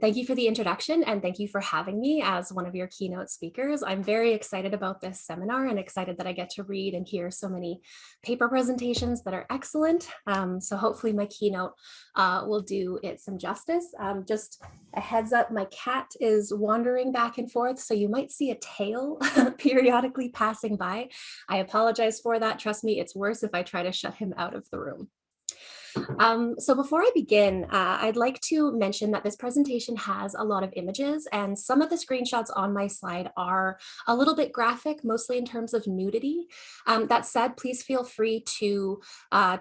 Thank you for the introduction and thank you for having me as one of your keynote speakers. I'm very excited about this seminar and excited that I get to read and hear so many paper presentations that are excellent. So hopefully my keynote will do it some justice. Just a heads up, my cat is wandering back and forth, so you might see a tail periodically passing by. I apologize for that. Trust me, it's worse if I try to shut him out of the room. So before I begin, I'd like to mention that this presentation has a lot of images, and some of the screenshots on my slide are a little bit graphic, mostly in terms of nudity. That said, please feel free to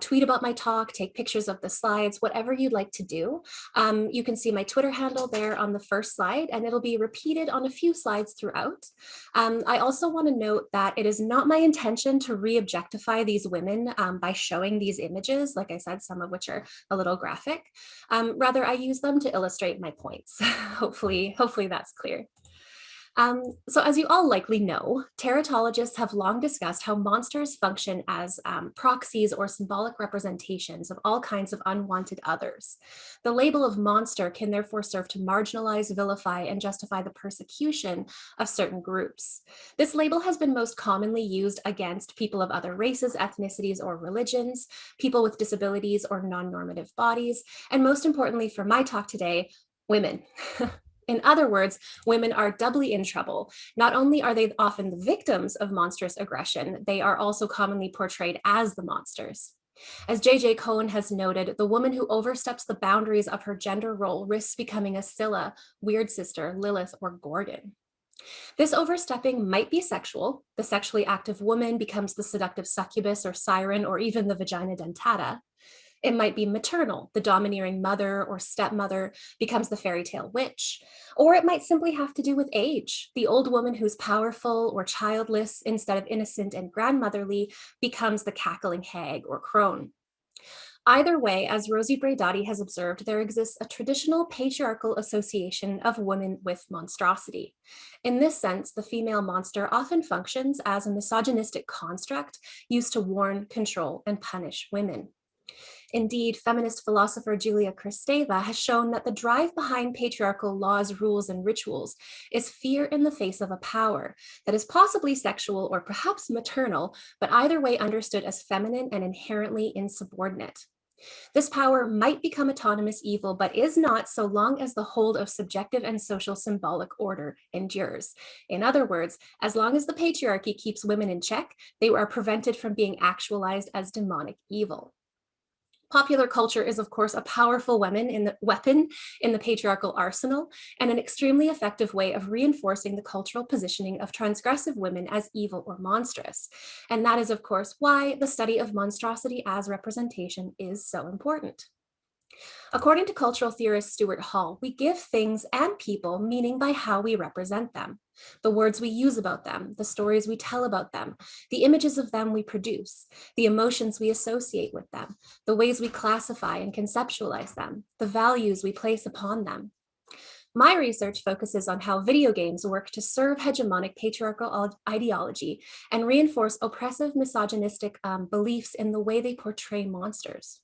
tweet about my talk, take pictures of the slides, whatever you'd like to do. You can see my Twitter handle there on the first slide, and it'll be repeated on a few slides throughout. I also want to note that it is not my intention to re-objectify these women by showing these images. Like I said, some of which are a little graphic. Rather, I use them to illustrate my points. Hopefully that's clear. So as you all likely know, teratologists have long discussed how monsters function as proxies or symbolic representations of all kinds of unwanted others. The label of monster can therefore serve to marginalize, vilify, and justify the persecution of certain groups. This label has been most commonly used against people of other races, ethnicities, or religions, people with disabilities or non-normative bodies, and most importantly for my talk today, women. In other words, women are doubly in trouble. Not only are they often the victims of monstrous aggression, they are also commonly portrayed as the monsters. As J.J. Cohen has noted, the woman who oversteps the boundaries of her gender role risks becoming a Scylla, Weird Sister, Lilith, or Gorgon. This overstepping might be sexual. The sexually active woman becomes the seductive succubus or siren, or even the vagina dentata. It might be maternal. The domineering mother or stepmother becomes the fairy tale witch. Or it might simply have to do with age. The old woman who's powerful or childless instead of innocent and grandmotherly becomes the cackling hag or crone. Either way, as Rosie Braidotti has observed, there exists a traditional patriarchal association of women with monstrosity. In this sense, the female monster often functions as a misogynistic construct used to warn, control, and punish women. Indeed, feminist philosopher Julia Kristeva has shown that the drive behind patriarchal laws, rules, and rituals is fear in the face of a power that is possibly sexual or perhaps maternal, but either way understood as feminine and inherently insubordinate. This power might become autonomous evil, but is not so long as the hold of subjective and social symbolic order endures. In other words, as long as the patriarchy keeps women in check, they are prevented from being actualized as demonic evil. Popular culture is, of course, a powerful weapon in the patriarchal arsenal, and an extremely effective way of reinforcing the cultural positioning of transgressive women as evil or monstrous. And that is, of course, why the study of monstrosity as representation is so important. According to cultural theorist Stuart Hall, we give things and people meaning by how we represent them, the words we use about them, the stories we tell about them, the images of them we produce, the emotions we associate with them, the ways we classify and conceptualize them, the values we place upon them. My research focuses on how video games work to serve hegemonic patriarchal ideology and reinforce oppressive misogynistic beliefs in the way they portray monsters.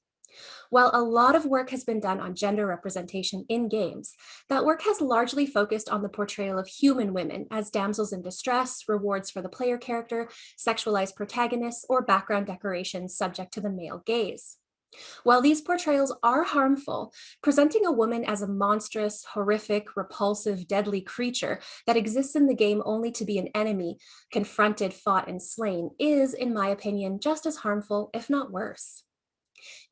While a lot of work has been done on gender representation in games, that work has largely focused on the portrayal of human women as damsels in distress, rewards for the player character, sexualized protagonists, or background decorations subject to the male gaze. While these portrayals are harmful, presenting a woman as a monstrous, horrific, repulsive, deadly creature that exists in the game only to be an enemy, confronted, fought, and slain is, in my opinion, just as harmful, if not worse.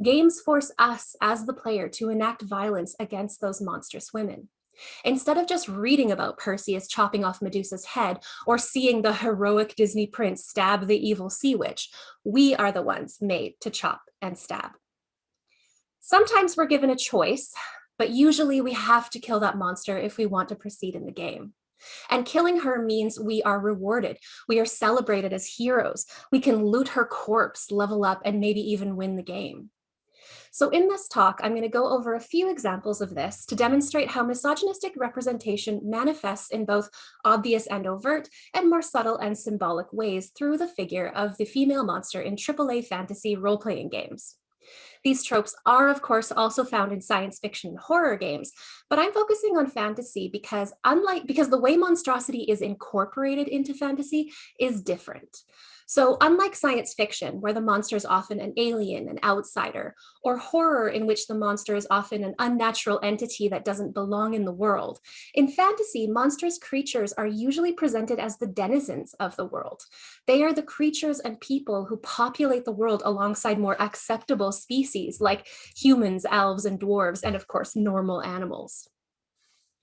Games force us as the player to enact violence against those monstrous women. Instead of just reading about Perseus chopping off Medusa's head or seeing the heroic Disney prince stab the evil sea witch, we are the ones made to chop and stab. Sometimes we're given a choice, but usually we have to kill that monster if we want to proceed in the game. And killing her means we are rewarded. We are celebrated as heroes. We can loot her corpse, level up, and maybe even win the game. So in this talk, I'm going to go over a few examples of this to demonstrate how misogynistic representation manifests in both obvious and overt, and more subtle and symbolic ways through the figure of the female monster in AAA fantasy role-playing games. These tropes are, of course, also found in science fiction and horror games, but I'm focusing on fantasy because the way monstrosity is incorporated into fantasy is different. So unlike science fiction, where the monster is often an alien, an outsider, or horror in which the monster is often an unnatural entity that doesn't belong in the world, in fantasy, monstrous creatures are usually presented as the denizens of the world. They are the creatures and people who populate the world alongside more acceptable species like humans, elves, and dwarves, and of course, normal animals.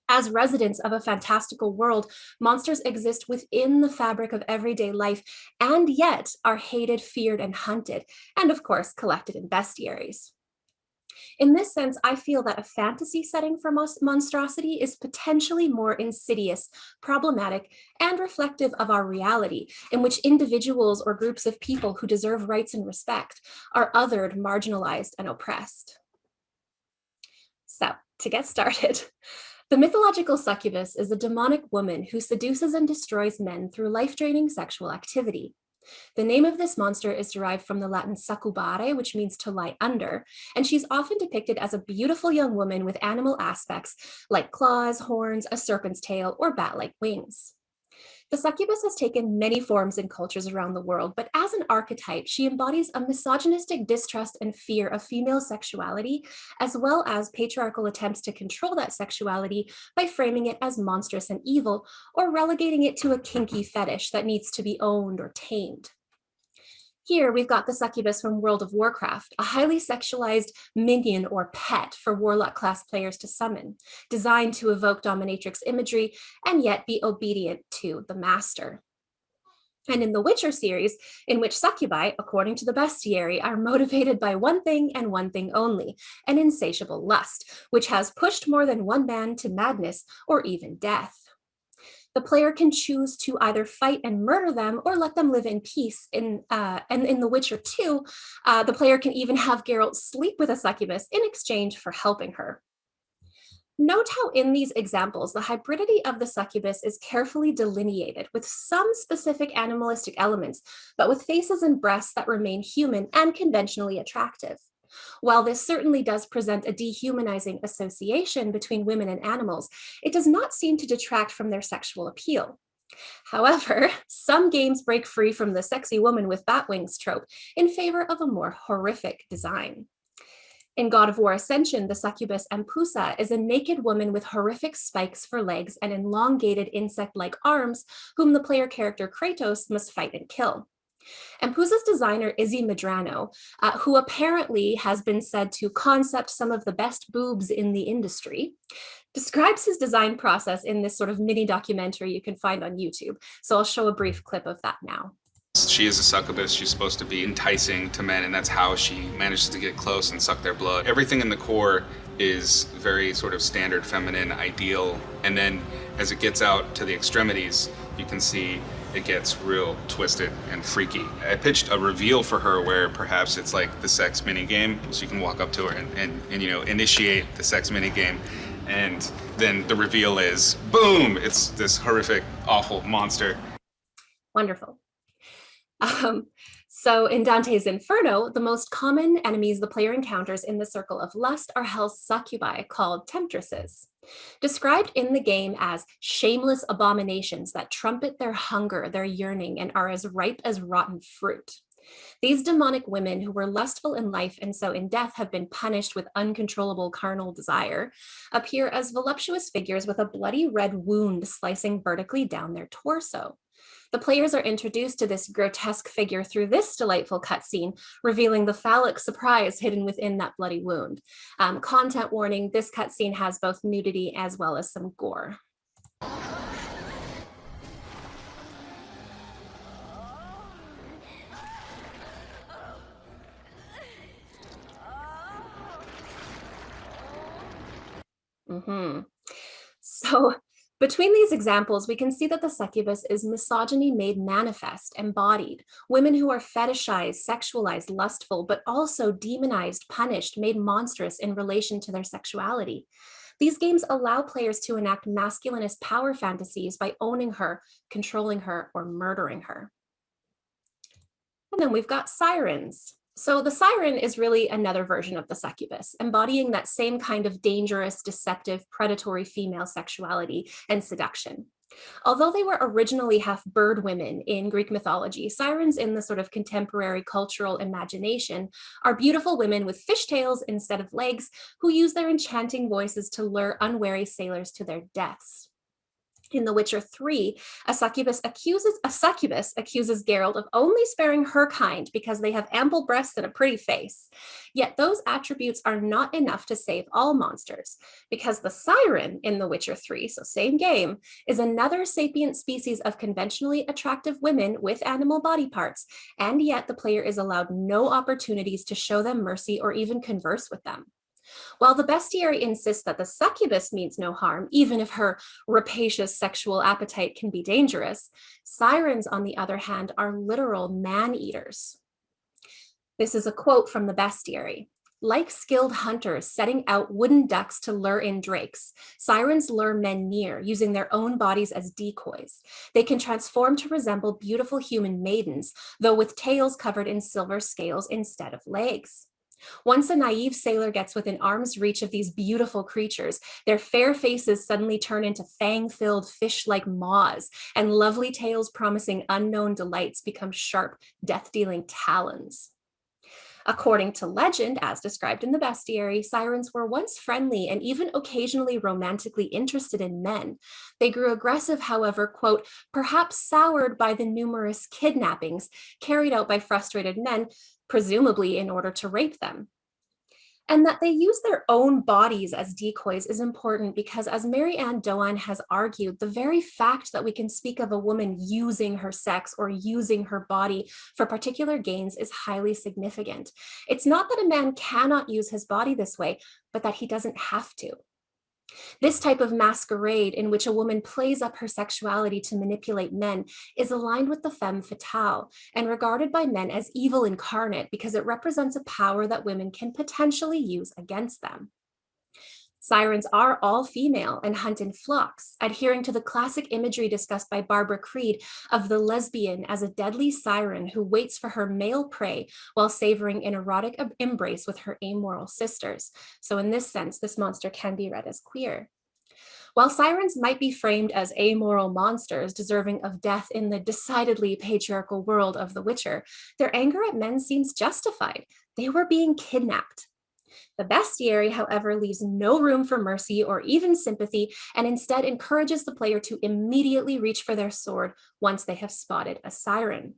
As residents of a fantastical world, monsters exist within the fabric of everyday life and yet are hated, feared, and hunted, and of course, collected in bestiaries. In this sense, I feel that a fantasy setting for monstrosity is potentially more insidious, problematic, and reflective of our reality, in which individuals or groups of people who deserve rights and respect are othered, marginalized, and oppressed. So, to get started, the mythological succubus is a demonic woman who seduces and destroys men through life-draining sexual activity. The name of this monster is derived from the Latin succubare, which means to lie under, and she's often depicted as a beautiful young woman with animal aspects like claws, horns, a serpent's tail, or bat-like wings. The succubus has taken many forms in cultures around the world, but as an archetype, she embodies a misogynistic distrust and fear of female sexuality, as well as patriarchal attempts to control that sexuality by framing it as monstrous and evil, or relegating it to a kinky fetish that needs to be owned or tamed. Here, we've got the succubus from World of Warcraft, a highly sexualized minion or pet for warlock class players to summon, designed to evoke dominatrix imagery and yet be obedient to the master. And in the Witcher series, in which succubi, according to the bestiary, are motivated by one thing and one thing only, an insatiable lust, which has pushed more than one man to madness or even death. The player can choose to either fight and murder them or let them live in peace. And in The Witcher 2, the player can even have Geralt sleep with a succubus in exchange for helping her. Note how in these examples, the hybridity of the succubus is carefully delineated with some specific animalistic elements, but with faces and breasts that remain human and conventionally attractive. While this certainly does present a dehumanizing association between women and animals, it does not seem to detract from their sexual appeal. However, some games break free from the sexy woman with bat wings trope in favor of a more horrific design. In God of War Ascension, the succubus Ampusa is a naked woman with horrific spikes for legs and elongated insect-like arms, whom the player character Kratos must fight and kill. Ampusa's designer, Izzy Medrano, who apparently has been said to concept some of the best boobs in the industry, describes his design process in this sort of mini documentary you can find on YouTube. So I'll show a brief clip of that now. She is a succubus. She's supposed to be enticing to men, and that's how she manages to get close and suck their blood. Everything in the core is very sort of standard feminine ideal, and then as it gets out to the extremities, you can see it gets real twisted and freaky. I pitched a reveal for her where perhaps it's like the sex mini game, so you can walk up to her and you know, initiate the sex mini game, and then the reveal is boom, it's this horrific, awful monster. Wonderful. So in Dante's Inferno, the most common enemies the player encounters in the circle of lust are hell's succubi, called temptresses. Described in the game as shameless abominations that trumpet their hunger, their yearning, and are as ripe as rotten fruit. These demonic women who were lustful in life and so in death have been punished with uncontrollable carnal desire, appear as voluptuous figures with a bloody red wound slicing vertically down their torso. The players are introduced to this grotesque figure through this delightful cutscene, revealing the phallic surprise hidden within that bloody wound. Content warning, this cutscene has both nudity as well as some gore. So between these examples, we can see that the succubus is misogyny made manifest, embodied, women who are fetishized, sexualized, lustful, but also demonized, punished, made monstrous in relation to their sexuality. These games allow players to enact masculinist power fantasies by owning her, controlling her, or murdering her. And then we've got Sirens. So the siren is really another version of the succubus, embodying that same kind of dangerous, deceptive, predatory female sexuality and seduction. Although they were originally half bird women in Greek mythology, sirens in the sort of contemporary cultural imagination are beautiful women with fishtails instead of legs who use their enchanting voices to lure unwary sailors to their deaths. In The Witcher 3, a succubus accuses Geralt of only sparing her kind because they have ample breasts and a pretty face. Yet those attributes are not enough to save all monsters, because the siren in The Witcher 3, so same game, is another sapient species of conventionally attractive women with animal body parts, and yet the player is allowed no opportunities to show them mercy or even converse with them. While the bestiary insists that the succubus means no harm, even if her rapacious sexual appetite can be dangerous, sirens, on the other hand, are literal man-eaters. This is a quote from the bestiary. Like skilled hunters setting out wooden ducks to lure in drakes, sirens lure men near, using their own bodies as decoys. They can transform to resemble beautiful human maidens, though with tails covered in silver scales instead of legs. Once a naive sailor gets within arm's reach of these beautiful creatures, their fair faces suddenly turn into fang-filled fish-like maws, and lovely tails promising unknown delights become sharp, death-dealing talons. According to legend, as described in the bestiary, sirens were once friendly and even occasionally romantically interested in men. They grew aggressive, however, quote, perhaps soured by the numerous kidnappings carried out by frustrated men, presumably in order to rape them. And that they use their own bodies as decoys is important because, as Mary Ann Doan has argued, the very fact that we can speak of a woman using her sex or using her body for particular gains is highly significant. It's not that a man cannot use his body this way, but that he doesn't have to. This type of masquerade, in which a woman plays up her sexuality to manipulate men, is aligned with the femme fatale and regarded by men as evil incarnate because it represents a power that women can potentially use against them. Sirens are all female and hunt in flocks, adhering to the classic imagery discussed by Barbara Creed of the lesbian as a deadly siren who waits for her male prey while savoring an erotic embrace with her amoral sisters. So in this sense, this monster can be read as queer. While sirens might be framed as amoral monsters deserving of death in the decidedly patriarchal world of The Witcher, their anger at men seems justified. They were being kidnapped. The bestiary, however, leaves no room for mercy or even sympathy, and instead encourages the player to immediately reach for their sword once they have spotted a siren.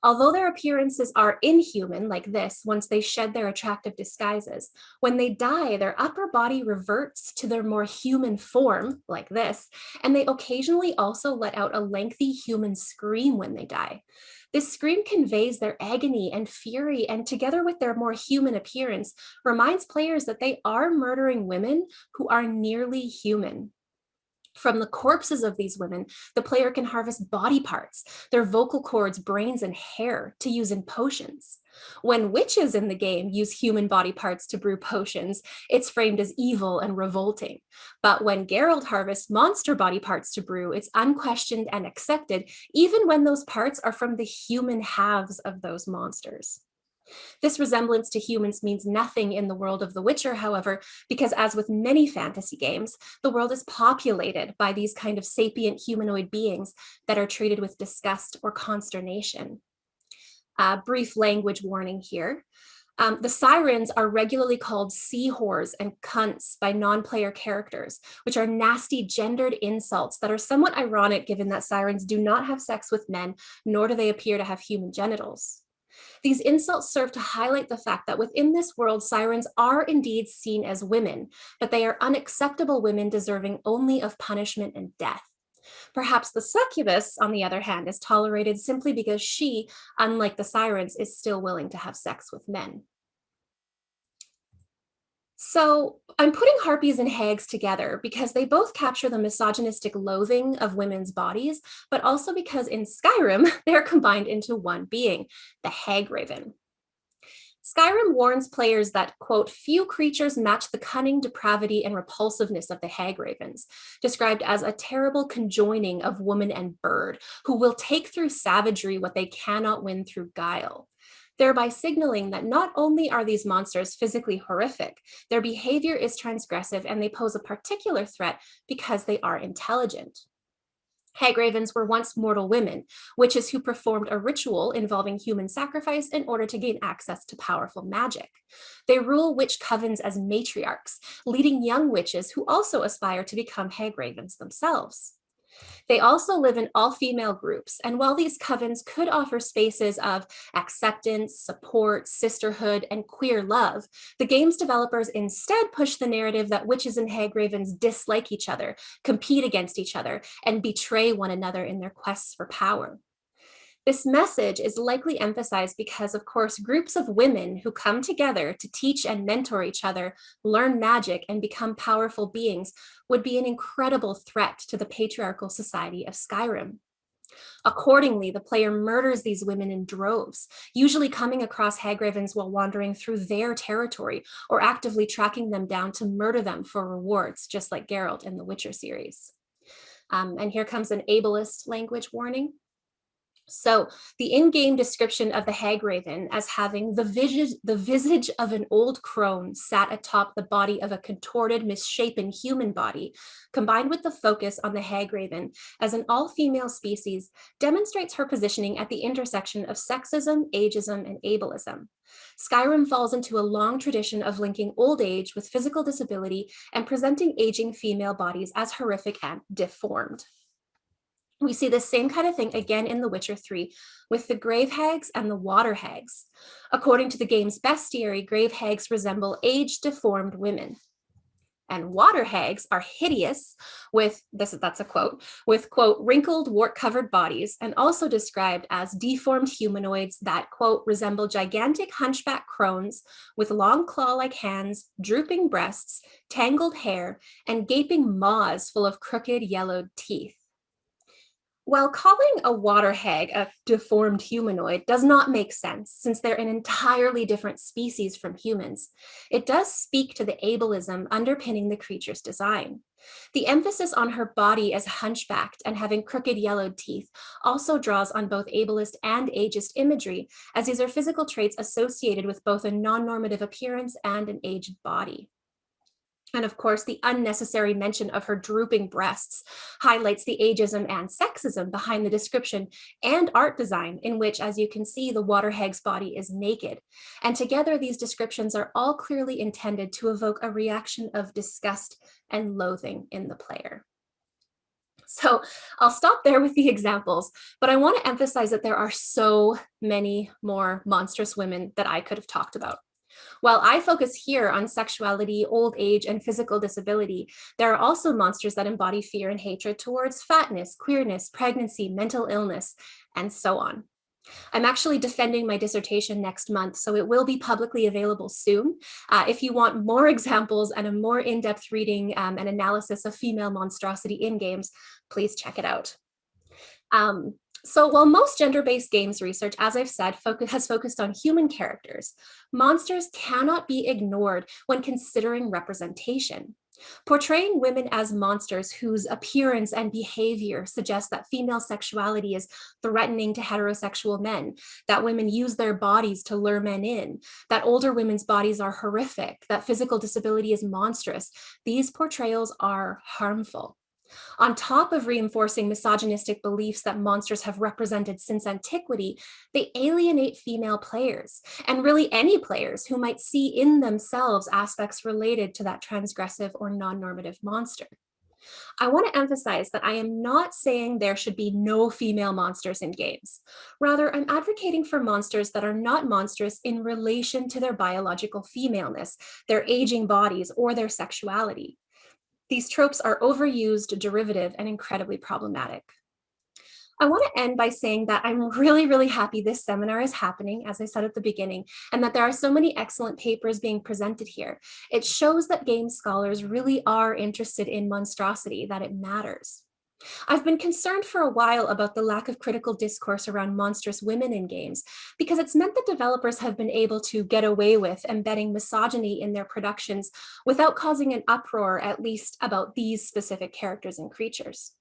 Although their appearances are inhuman, like this, once they shed their attractive disguises, when they die, their upper body reverts to their more human form, like this, and they occasionally also let out a lengthy human scream when they die. This scream conveys their agony and fury, and together with their more human appearance, reminds players that they are murdering women who are nearly human. From the corpses of these women, the player can harvest body parts, their vocal cords, brains, and hair to use in potions. When witches in the game use human body parts to brew potions, it's framed as evil and revolting. But when Geralt harvests monster body parts to brew, it's unquestioned and accepted, even when those parts are from the human halves of those monsters. This resemblance to humans means nothing in the world of The Witcher, however, because as with many fantasy games, the world is populated by these kind of sapient humanoid beings that are treated with disgust or consternation. Brief language warning here. The sirens are regularly called sea whores and cunts by non-player characters, which are nasty gendered insults that are somewhat ironic given that sirens do not have sex with men, nor do they appear to have human genitals. These insults serve to highlight the fact that within this world, sirens are indeed seen as women, but they are unacceptable women deserving only of punishment and death. Perhaps the succubus, on the other hand, is tolerated simply because she, unlike the sirens, is still willing to have sex with men. So I'm putting harpies and hags together because they both capture the misogynistic loathing of women's bodies, but also because in Skyrim, they're combined into one being, the hag raven. Skyrim warns players that, quote, few creatures match the cunning, depravity, and repulsiveness of the hag ravens, described as a terrible conjoining of woman and bird, who will take through savagery what they cannot win through guile. thereby signaling that not only are these monsters physically horrific, their behavior is transgressive and they pose a particular threat because they are intelligent. Hagravens were once mortal women, witches who performed a ritual involving human sacrifice in order to gain access to powerful magic. They rule witch covens as matriarchs, leading young witches who also aspire to become hagravens themselves. They also live in all-female groups, and while these covens could offer spaces of acceptance, support, sisterhood, and queer love, the game's developers instead push the narrative that witches and hagravens dislike each other, compete against each other, and betray one another in their quests for power. This message is likely emphasized because, of course, groups of women who come together to teach and mentor each other, learn magic, and become powerful beings would be an incredible threat to the patriarchal society of Skyrim. Accordingly, the player murders these women in droves, usually coming across hagravens while wandering through their territory or actively tracking them down to murder them for rewards, just like Geralt in the Witcher series. And here comes an ableist language warning. So the in-game description of the Hagraven as having the visage of an old crone sat atop the body of a contorted, misshapen human body, combined with the focus on the Hagraven as an all-female species, demonstrates her positioning at the intersection of sexism, ageism, and ableism. Skyrim falls into a long tradition of linking old age with physical disability and presenting aging female bodies as horrific and deformed. We see the same kind of thing again in The Witcher 3 with the grave hags and the water hags. According to the game's bestiary, grave hags resemble age-deformed women. And water hags are hideous with, that's a quote, with, quote, wrinkled, wart-covered bodies, and also described as deformed humanoids that, quote, resemble gigantic hunchback crones with long claw-like hands, drooping breasts, tangled hair, and gaping maws full of crooked, yellowed teeth. While calling a water hag a deformed humanoid does not make sense, since they're an entirely different species from humans, it does speak to the ableism underpinning the creature's design. The emphasis on her body as hunchbacked and having crooked yellowed teeth also draws on both ableist and ageist imagery, as these are physical traits associated with both a non-normative appearance and an aged body. And of course, the unnecessary mention of her drooping breasts highlights the ageism and sexism behind the description and art design, in which, as you can see, the water hag's body is naked. And together, these descriptions are all clearly intended to evoke a reaction of disgust and loathing in the player. So I'll stop there with the examples, but I want to emphasize that there are so many more monstrous women that I could have talked about. While I focus here on sexuality, old age, and physical disability, there are also monsters that embody fear and hatred towards fatness, queerness, pregnancy, mental illness, and so on. I'm actually defending my dissertation next month, so it will be publicly available soon. If you want more examples and a more in-depth reading and analysis of female monstrosity in games, please check it out. So while most gender-based games research, as I've said, has focused on human characters, monsters cannot be ignored when considering representation. Portraying women as monsters whose appearance and behavior suggest that female sexuality is threatening to heterosexual men, that women use their bodies to lure men in, that older women's bodies are horrific, that physical disability is monstrous, these portrayals are harmful. On top of reinforcing misogynistic beliefs that monsters have represented since antiquity, they alienate female players, and really any players who might see in themselves aspects related to that transgressive or non-normative monster. I want to emphasize that I am not saying there should be no female monsters in games. Rather, I'm advocating for monsters that are not monstrous in relation to their biological femaleness, their aging bodies, or their sexuality. These tropes are overused, derivative, and incredibly problematic. I want to end by saying that I'm really, really happy this seminar is happening, as I said at the beginning, and that there are so many excellent papers being presented here. It shows that game scholars really are interested in monstrosity, that it matters. I've been concerned for a while about the lack of critical discourse around monstrous women in games, because it's meant that developers have been able to get away with embedding misogyny in their productions without causing an uproar, at least about these specific characters and creatures.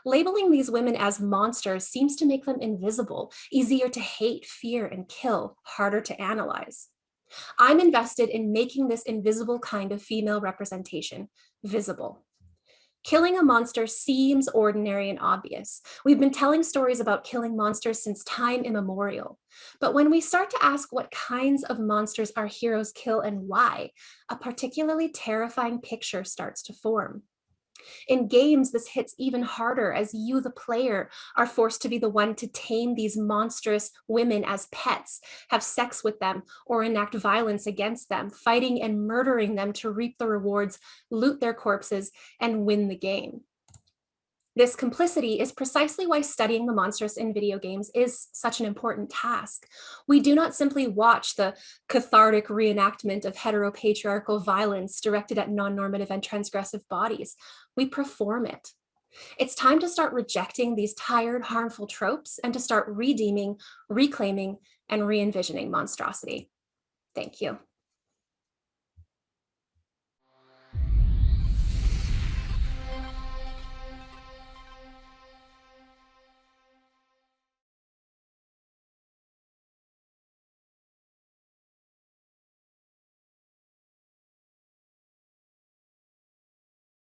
Labeling these women as monsters seems to make them invisible, easier to hate, fear, and kill, harder to analyze. I'm invested in making this invisible kind of female representation visible. Killing a monster seems ordinary and obvious. We've been telling stories about killing monsters since time immemorial. But when we start to ask what kinds of monsters our heroes kill and why, a particularly terrifying picture starts to form. In games, this hits even harder as you, the player, are forced to be the one to tame these monstrous women as pets, have sex with them, or enact violence against them, fighting and murdering them to reap the rewards, loot their corpses, and win the game. This complicity is precisely why studying the monstrous in video games is such an important task. We do not simply watch the cathartic reenactment of heteropatriarchal violence directed at non-normative and transgressive bodies. We perform it. It's time to start rejecting these tired, harmful tropes and to start redeeming, reclaiming, and re-envisioning monstrosity. Thank you.